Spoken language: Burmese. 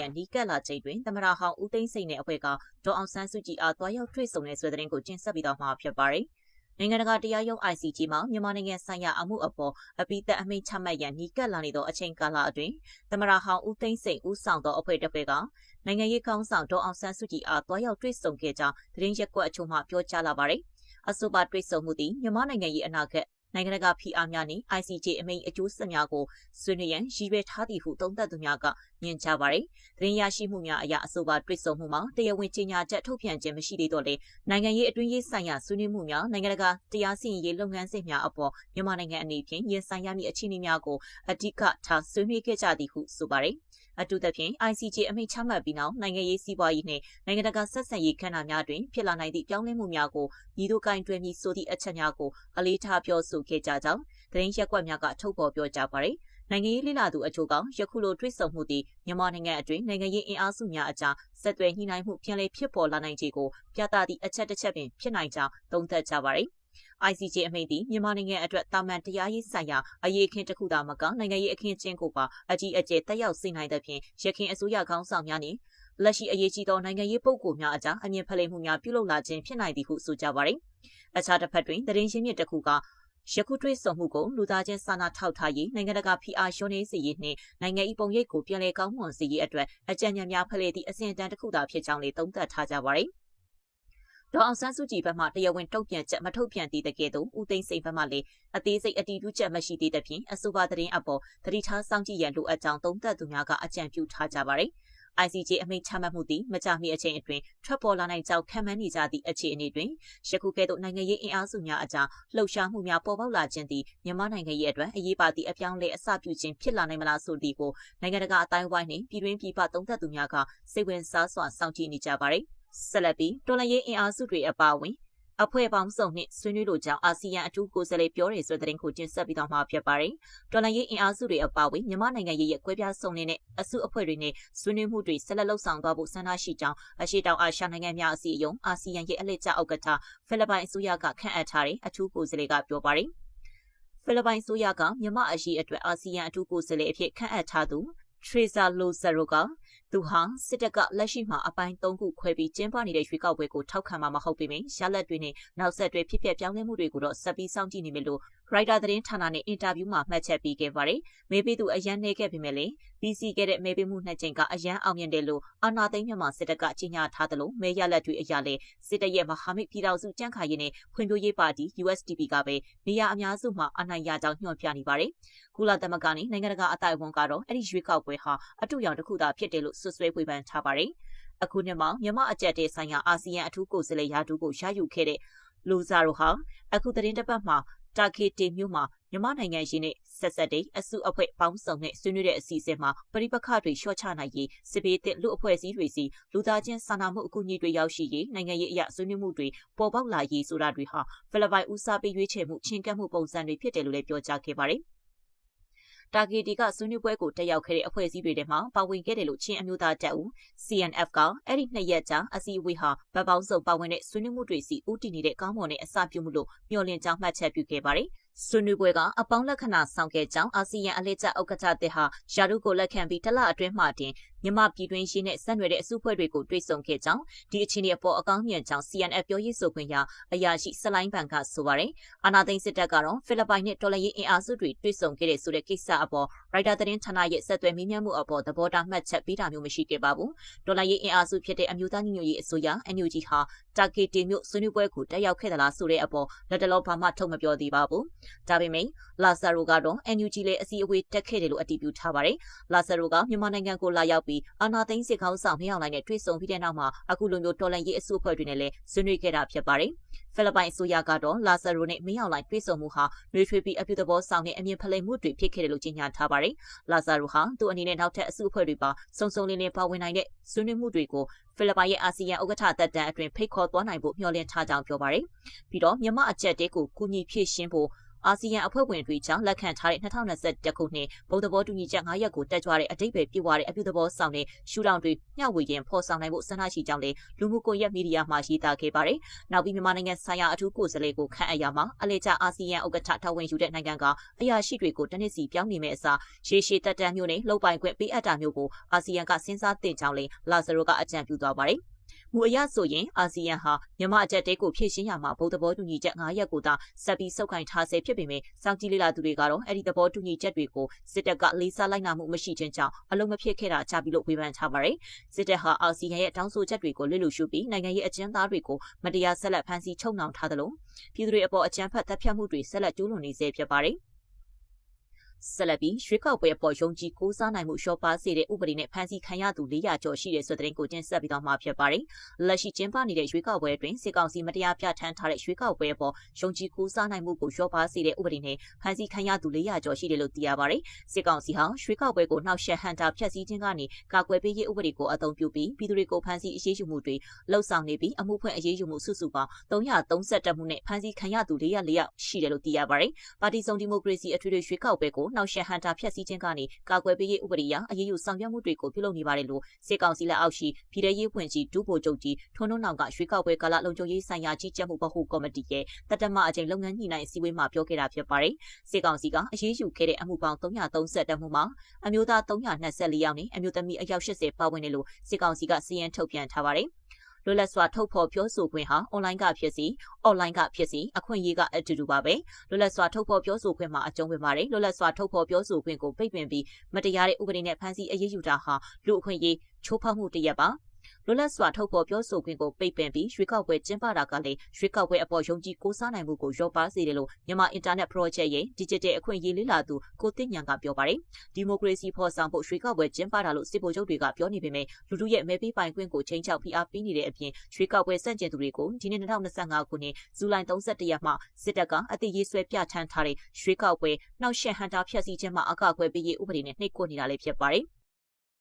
န်နီကက်လာချိန်တွင်သမ္မတဟောင်းဦးသိန်းစိန်နှင့်အဖွဲ့ကဒေါ်အောင်ဆန်းစုကြည်အားတွားရောက်တွေ့ဆုံတဲ့ဆွေးသတင်းကိုကျင်းပပြီးတော့မှာဖြစ်ပါတယ်။နိုင်ငံတကာတရားရုံး ICJ မှာမြန်မာနိုင်ငံဆိုင်ရာအမှုအပေါ်အပိသက်အမိန့်ချမှတ်ရန်နီကက်လာနေသောအချိန်ကာလအတွင်းသမ္မတဟောင်းဦးသိန်းစိန်ဦးဆောင်သောအဖွဲ့တစ်ဖွဲ့ကနိုင်ငံရေးခေါင်းဆောင်ဒေါ်အောင်ဆန်းစုကြည်အားတွားရောက်တွေ့ဆုံခဲ့ကြောင်းသတင်းရက်ကွက်အချို့မှပြောကြားလာပါတယ်။အဆိုပါတွေ့ဆုံမှုသည်မြန်မာနိုင်ငံရေးအနာဂတ်နိုင်ငံတကာဖိအားများနှင့် ICJ အမိန့်အကျိုးဆက်များကိုဆွေးနွေးရန်ရည်ရွယ်ထားသည်ဟုသုံးသပ်သူများကမြင်ကြပါသည်။သတင်းရရှိမှုများအရအဆိုပါတွေ့ဆုံမှုမှာတရားဝင်ကြေညာချက်ထုတ်ပြန်ခြင်းမရှိသေးတော့လေနိုင်ငံရေးအတွင်းရေးဆိုင်ရာဆွေးနွေးမှုများနိုင်ငံတကာတရားစီရင်ရေးလုပ်ငန်းစဉ်များအပေါ်မြန်မာနိုင်ငံအနေဖြင့်ရင်ဆိုင်ရမည့်အခြေအနေများကိုအဓိကထားဆွေးနွေးခဲ့ကြသည်ဟုဆိုပါတယ်။အထူးသဖြင့် ICJ အမိန့်ချမှတ်ပြီးနောက်နိုင်ငံရေးစီးပွားရေးနှင့်နိုင်ငံတကာဆက်ဆံရေးခန္ဓာများတွင်ဖြစ်လာနိုင်သည့်ပြောင်းလဲမှုများကိုညီတို့ကင်တွယ်မည်ဆိုသည့်အချက်များကိုအလေးထားပြောဆိုခဲ့ကြကြောင်းသတင်းရက်ကွက်များကထုတ်ဖော်ပြောကြားပါရယ်နိုင်ငံရေးလှလာသူအချို့ကယခုလိုတွေ့ဆုံမှုသည်မြန်မာနိုင်ငံအတွင်းနိုင်ငံရေးအင်အားစုများအကြားဆက်သွယ်ညှိနှိုင်းမှုပြန်လည်ဖြစ်ပေါ်လာနိုင်ခြေကိုပြသသည့်အချက်တစ်ချက်ပင်ဖြစ်နိုင်ကြောင်းသုံးသပ်ကြပါရယ်ICJ အမိန့်သည်မြန်မာနိုင်ငံအတွက်တာမန်တရားရေးဆိုင်ရာအရေးအခင်းတစ်ခုသာမကနိုင်ငံရေးအခင်းကျင်းကိုပါအကြီးအကျယ်တက်ရောက်စေနိုင်သဖြင့်ရခိုင်အစိုးရခေါင်းဆောင်များနှင့်လက်ရှိအရေးကြီးသောနိုင်ငံရေးပုဂ္ဂိုလ်များအကြားအမြင်ဖလှယ်မှုများပြုလုပ်လာခြင်းဖြစ်နိုင်သည်ဟုဆိုကြပါရယ်အခြားတစ်ဖက်တွင်သတင်းရင်းမြစ်တစ်ခုကယခုတွေ့ဆုံမှုကိုလူသားချင်းစာနာထောက်ထားရေးနိုင်ငံတကာဖိအားလျှော့နေစေရေးနှင့်နိုင်ငံ၏ပုံရိပ်ကိုပြန်လည်ကောင်းမွန်စေရေးအတွက်အကြံဉာဏ်များဖလှယ်သည့်အစဉ်အတန်းတစ်ခုသာဖြစ်ကြောင်းလည်းသုံးသပ်ထားကြပါရယ်ဒေါ်အောင်ဆန်းစုကြည်ဘက်မှတရားဝင်တုံ့ပြန်ချက်မထုတ်ပြန်သေးတဲ့ကဲ့သို့ဦးသိန်းစိန်ဘက်မှလည်းအသေးစိတ်အတည်ပြုချက်မရှိသေးတဲ့ဖြင့်အဆိုပါသတင်းအပေါ်သတိထားစောင့်ကြည့်ရန်လိုအပ်ကြောင်းသုံးသပ်သူများကအကြံပြုထားကြပါရယ်ICJ အမိန့်ချမှတ်မှုသည်မကြာမီအချိန်အတွင်းထွက်ပေါ်လာနိုင်ကြောင်းခံမှန်းနေကြသည့်အခြေအနေတွင်ယခုကဲ့သို့နိုင်ငံရေးအင်အားစုများအကြားလှုပ်ရှားမှုများပေါ်ပေါက်လာခြင်းသည်မြန်မာနိုင်ငံရေးအတွက်အရေးပါသည့်အပြောင်းလဲအစပြုခြင်းဖြစ်လာနိုင်မလားဆိုသည်ကိုနိုင်ငံတကာအတိုင်းအဝိုင်းနှင့်ပြည်တွင်းပြည်ပသုံးသပ်သူများကစိတ်ဝင်စားစွာစောင့်ကြည့်နေကြပါသည်ဆက်လက်ပြီးတော်လှန်ရေးအင်အားစုတွေအပါအဝင်အဖွဲ့ပေါင်းစုံနှင့်ဆွေးနွေးလိုကြောင်းအာဆီယံအထူးကိုယ်စားလှယ်ပြောတဲ့ဆိုတဲ့သတင်းကိုတင်ဆက်ပြီးတော့မှာဖြစ်ပါတယ်။တော်လှန်ရေးအင်အားစုတွေအပါအဝင်မြန်မာနိုင်ငံရေးရဲ့ကွဲပြားစုံလင်တဲ့အစုအဖွဲ့တွေနဲ့ဆွေးနွေးမှုတွေဆက်လက်လှုပ်ဆောင်သွားဖို့ဆန္ဒရှိကြောင်းအရှေ့တောင်အာရှနိုင်ငံများအစည်းအရုံးအာဆီယံရဲ့အလှည့်ကျဥက္ကဋ္ဌဖိလစ်ပိုင်အစိုးရကခန့်အပ်ထားတဲ့အထူးကိုယ်စားလှယ်ကပြောပါတယ်။ဖိလစ်ပိုင်အစိုးရကမြန်မာအရေးအတွက်အာဆီယံအထူးကိုယ်စားလှယ်အဖြစ်ခန့်အပ်ထားသူTeresa Lozaro ကသူဟာစစ်တပ်ကလက်ရှိမှာအပိုင်း၃ခုခွဲပြီးကျင်းပနေတဲ့ရွေးကောက်ပွဲကိုထောက်ခံမှာမဟုတ်ပေမယ့်ရလဒ်တွေနဲ့နောက်ဆက်တွဲဖြစ်ပျက်ပြောင်းလဲမှုတွေကိုတော့ဆက်ပြီးစောင့်ကြည့်နေမယ်လို့ရိုက်တာသတင်းဌာနနဲ့အင်တာဗျူးမှာမှတ်ချက်ပေးခဲ့ပါတယ်။မေးပေးသူအရန်နေခဲ့ပေမဲ့လည်းပြီးစီးခဲ့တဲ့မေးပေးမှုနှစ်ကြိမ်ကအရန်အောင်မြင်တယ်လို့အာဏာသိမ်းမြန်မာစစ်တပ်ကကြေညာထားသလိုမဲရလဒ်တွေအရလည်းစစ်တပ်ရဲ့မဟာမိတ်ပြည်ထောင်စုကြံ့ခိုင်ရေးနဲ့ဖွံ့ဖြိုးရေးပါတီ USDP ကပဲနေရာအများစုမှာအနိုင်ရကြောင်းညွှန်ပြနေပါတယ်။ကုလသမဂ္ဂနဲ့နိုင်ငံတကာအတိုင်းအဝန်ကတော့အဲ့ဒီရွေးကောက်ပွဲဟာအတူရောင်တစ်ခုသာဖြစ်တယ်လို့ဆွဆွဲဝေဖန်ထားပါတယ်။အခုနှစ်မှာမြန်မာအကြက်တဲဆိုင်ရာအာဆီယံအထူးကိုယ်စားလှယ်ရာထူးကိုရယူခဲ့တဲ့လိုဇာရိုဟာအခုသတင်းတစ်ပတ်မှာတာကေတီမြို့မှာမြန်မာနိုင်ငံရင်းနဲ့ဆက်ဆက်တဲ့အစုအဖွဲ့ပေါင်းစုံနဲ့ဆွေးနွေးတဲ့အစီအစဉ်မှာပရိပက္ခတွေလျှော့ချနိုင်ရေးစစ်ဘေးသင့်လူအဖွဲ့အစည်းတွေစီလူသားချင်းစာနာမှုအကူအညီတွေရောက်ရှိရေးနိုင်ငံရေးအရာဆွေးနွေးမှုတွေပေါ်ပေါက်လာရေးဆိုတာတွေဟာဖိလစ်ပိုင်ဦးစားပေးရွေးချယ်မှုချင်းကပ်မှုပုံစံတွေဖြစ်တယ်လို့လည်းပြောကြားခဲ့ပါတယ်တာဂီတီကဆွေးနွေးပွဲကိုတက်ရောက်ခဲ့တဲ့အဖွဲ့အစည်းတွေထဲမှာပါဝင်ခဲ့တယ်လို့ချင်းအမျိုးသားတပ်ဦး CNF ကအဲ့ဒီ2ရက်ကြာအစည်းအဝေးဟာဗတ်ပေါင်းစုံပါဝင်တဲ့ဆွေးနွေးမှုတွေစီဦးတည်နေတဲ့ကောင်းမွန်တဲ့အစပြုမှုလို့မျှော်လင့်ကြောင်းမှတ်ချက်ပြုခဲ့ပါတယ်ဆွေးနွေးပွဲကအပေါင်းလက္ခဏာဆောင်ခဲ့ကြောင်းအာဆီယံအလှည့်ကျဥက္ကဋ္ဌသစ်ဟာယာရုကိုလက်ခံပြီးတစ်လအတွင်းမှတင်မြန်မာပြည်တွင်းရှိနဲ့ဆက်နွယ်တဲ့အစုအဖွဲ့တွေကိုတွေ့ဆုံခဲ့ကြောင်းဒီအခြေအနေအပေါ်အကောင်းမြင်ကြောင်း CNF ပြောရေးဆိုခွင့်ရအရာရှိဆလိုင်းဘန်ကဆိုပါတယ်အာနာသိန်းစစ်တပ်ကတော့ဖိလစ်ပိုင်နဲ့တော်လှန်ရေးအင်အားစုတွေတွေ့ဆုံခဲ့တဲ့ဆိုတဲ့ကိစ္စအပေါ်ရိုက်တာသတင်းဌာနရဲ့ဆက်သွယ်မေးမြန်းမှုအပေါ်သဘောထားမှတ်ချက်ပေးတာမျိုးမရှိခဲ့ပါဘူးတော်လှန်ရေးအင်အားစုဖြစ်တဲ့အမျိုးသားညီညွတ်ရေးအစိုးရ NUG ဟာတာကေတီမြို့ဆွေးနွေးပွဲကိုတက်ရောက်ခဲ့သလားဆိုတဲ့အပေါ်လက်တလောဘာမှထုတ်မပြောသေးပါဘူးဒါပေမဲ့လာဆာရိုကတော့ NUG လည်းအစည်းအဝေးတက်ခဲ့တယ်လို့အတည်ပြုထားပါတယ်လာဆာရိုကမြန်မာနိုင်ငံကိုလာရောက်ပြီးအာနာသိန်းစစ်ခေါင်းဆောင်မင်းအောင်လှိုင်နဲ့တွေ့ဆုံပြီးတဲ့နောက်မှာအခုလိုမျိုးတော်လှန်ရေးအစုအဖွဲ့တွေနဲ့လည်းဆွေးနွေးခဲ့တာဖြစ်ပါတယ်ဖိလစ်ပိုင်အစိုးရကတော့လာဆာရိုနဲ့မင်းအောင်လှိုင်တွေ့ဆုံမှုဟာနှွေးထွေးပြီးအပြုသဘောဆောင်တဲ့အမြင်ဖလှယ်မှုတွေဖြစ်ခဲ့တယ်လို့ကြေညာထားပါတယ်လာဆာရိုဟာသူ့အနေနဲ့နောက်ထပ်အစုအဖွဲ့တွေပါစုံစုံလင်လင်ပါဝင်နိုင်တဲ့ဆွေးနွေးမှုတွေကိုဖိလစ်ပိုင်ရဲ့အာဆီယံဥက္ကဋ္ဌသက်တမ်းအတွင်းဖိတ်ခေါ်သွားနိုင်ဖို့မျှော်လင့်ထားကြောင်းပြောပါတယ်ပြီးတော့မြန်မာအချက်တဲကိုကူညီဖြည့်ရှင်းဖို့ အာဆီယံအဖွဲ့ဝင်တွေကြောင့်လက်ခံထားတဲ့2021ခုနှစ်ဘုံသဘောတူညီချက်9ရပ်ကိုတက်ကြွတဲ့အဓိပ္ပာယ်ပြည့်ဝတဲ့အပြုသဘောဆောင်တဲ့ရှုထောင့်တွေမျှဝေခြင်းဖော်ဆောင်နိုင်ဖို့ဆန္ဒရှိကြောင်းလည်းလူမှုကွန်ရက်မီဒီယာမှာရေးသားခဲ့ပါတယ်။နောက်ပြီးမြန်မာနိုင်ငံဆိုင်ရာအထူးကိုယ်စားလှယ်ကိုခန့်အပ်ရမှာအလဲကျအာဆီယံဥက္ကဋ္ဌတာဝန်ယူတဲ့နိုင်ငံကအရာရှိတွေကိုတနစ်စီပြောင်းနေမဲ့အစားရှေးရှည်တက်တန်းမျိုးနဲ့လှုပ်ပိုင်ခွင့်ပေးအပ်တာမျိုးကိုအာဆီယံကစဉ်းစားသင့်ကြောင်းလည်းလာဇာရိုကအကြံပြုသွားပါတယ်။မူအရဆိုရင်အာဆီယံဟာမြန်မာအကြက်တဲကိုဖြည့်ရှင်းရမှာဘုံသဘောတူညီချက်9ရပ်ကိုသာဆက်ပြီးစုပ်ကိုင်ထားဆဲဖြစ်ပေမဲ့စောင့်ကြည့်လေ့လာသူတွေကတော့အဲ့ဒီသဘောတူညီချက်တွေကိုစစ်တပ်ကလေးစားလိုက်နာမှုမရှိခြင်းကြောင့်အလုံးမဖြစ်ခဲ့တာကြားပြီးလို့ဝေဖန်ထားပါတယ်။စစ်တပ်ဟာအာဆီယံရဲ့တောင်းဆိုချက်တွေကိုလစ်လျူရှုပြီးနိုင်ငံရေးအကျဉ်းသားတွေကိုမတရားဆက်လက်ဖမ်းဆီးချုပ်နှောင်ထားသလိုပြည်သူတွေအပေါ်အကြမ်းဖက်တပ်ဖြတ်မှုတွေဆက်လက်ကျူးလွန်နေဆဲဖြစ်ပါတယ်။ဆက်လက်ပြီးရွှေကောက်ပွဲအပေါ်ယုံကြည်ကိုးစားနိုင်မှုလျှော့ပါစေတဲ့ဥပဒေနဲ့ဖမ်းဆီးခံရသူ400ကျော်ရှိတဲ့ဆိုတဲ့သတင်းကိုတင်ဆက်ပြီးတော့မှဖြစ်ပါတယ်။လက်ရှိကျင်းပနေတဲ့ရွှေကောက်ပွဲအတွင်းစစ်ကောင်စီမတရားပြဋ္ဌာန်းထားတဲ့ရွှေကောက်ပွဲအပေါ်ယုံကြည်ကိုးစားနိုင်မှုကိုလျှော့ပါစေတဲ့ဥပဒေနဲ့ဖမ်းဆီးခံရသူ400ကျော်ရှိတယ်လို့သိရပါတယ်။စစ်ကောင်စီဟာရွှေကောက်ပွဲကိုနှောက်ယှက်ဟန်တာဖျက်ဆီးခြင်းကနေကာကွယ်ပေးရေးဥပဒေကိုအသုံးပြုပြီးပြည်သူတွေကိုဖမ်းဆီးအရေးယူမှုတွေလှုပ်ဆောင်နေပြီးအမှုဖွင့်အရေးယူမှုစုစုပေါင်း331မှုနဲ့ဖမ်းဆီးခံရသူ404ယောက်ရှိတယ်လို့သိရပါတယ်။ပါတီစုံဒီမိုကရေစီအထွေထွေရွှေကောက်ပွဲကိုနှောက်ယှက်ဟန်တာဖျက်ဆီးခြင်းကနေကာကွယ်ပေးရေးဥပဒေအရအရေးယူဆောင်ရွက်မှုတွေကိုပြုလုပ်နေပါတယ်လို့စစ်ကောင်စီလက်အောက်ရှိပြည်ထရေးဝင်ကြီးဒူးဗိုလ်ချုပ်ကြီးထွန်းထွန်းနောင်ကရွှေကောက်ပွဲကာလလုံခြုံရေးဆိုင်ရာကြီးကြပ်မှုဗဟိုကော်မတီရဲ့တတမအကြိမ်လုပ်ငန်းညှိနှိုင်းအစည်းအဝေးမှာပြောခဲ့တာဖြစ်ပါတယ်။စစ်ကောင်စီကအရေးယူခဲ့တဲ့အမှုပေါင်း332မှုမှာအမျိုးသား324ယောက်နဲ့အမျိုးသမီးအယောက်80ပါဝင်တယ်လို့စစ်ကောင်စီကစီရင်ထုတ်ပြန်ထားပါတယ်။လွတ်လပ်စွာထုတ်ဖော်ပြောဆိုခွင့်ဟာအွန်လိုင်းကဖြစ်စီအော်လိုင်းကဖြစ်စီအခွင့်အရေးကအတူတူပါပဲလွတ်လပ်စွာထုတ်ဖော်ပြောဆိုခွင့်မှာအကျုံးဝင်ပါတယ်လွတ်လပ်စွာထုတ်ဖော်ပြောဆိုခွင့်ကိုပိတ်ပင်ပြီးမတရားတဲ့ဥပဒေနဲ့ဖမ်းဆီးအရေးယူတာဟာလူအခွင့်အရေးချိုးဖောက်မှုတစ်ရပ်ပါလွတ်လပ်စွာထုတ်ဖော်ပြောဆိုခွင့်ကိုပိတ်ပင်ပြီးရွှေကောက်ပွဲကျင်းပတာကလည်းရွှေကောက်ပွဲအပေါ်ယုံကြည်ကိုးစားနိုင်မှုကိုလျော့ပါစေတယ်လို့မြန်မာအင်တာနက် project ရဲ့ digital အခွင့်အရေးလေ့လာသူကိုသိဉ္ဉံကပြောပါတယ်ဒီမိုကရေစီဖော်ဆောင်ဖို့ရွှေကောက်ပွဲကျင်းပတာလို့စစ်ဗိုလ်ချုပ်တွေကပြောနေပေမဲ့လူထုရဲ့မဲပေးပိုင်ခွင့်ကိုချိန်ချောက်ဖိအားပေးနေတဲ့အပြင်ရွှေကောက်ပွဲစန့်ကျင်သူတွေကိုဒီနေ့2025ခုနှစ်ဇူလိုင်31ရက်မှစစ်တပ်ကအသိရေးဆွဲပြဋ္ဌာန်းထားတဲ့ရွှေကောက်ပွဲနှောက်ယှက်ဟန်တာဖျက်ဆီးခြင်းမှာအကာအကွယ်ပေးရေးဥပဒေနဲ့နှိပ်ကွပ်နေတာလည်းဖြစ်ပါတယ်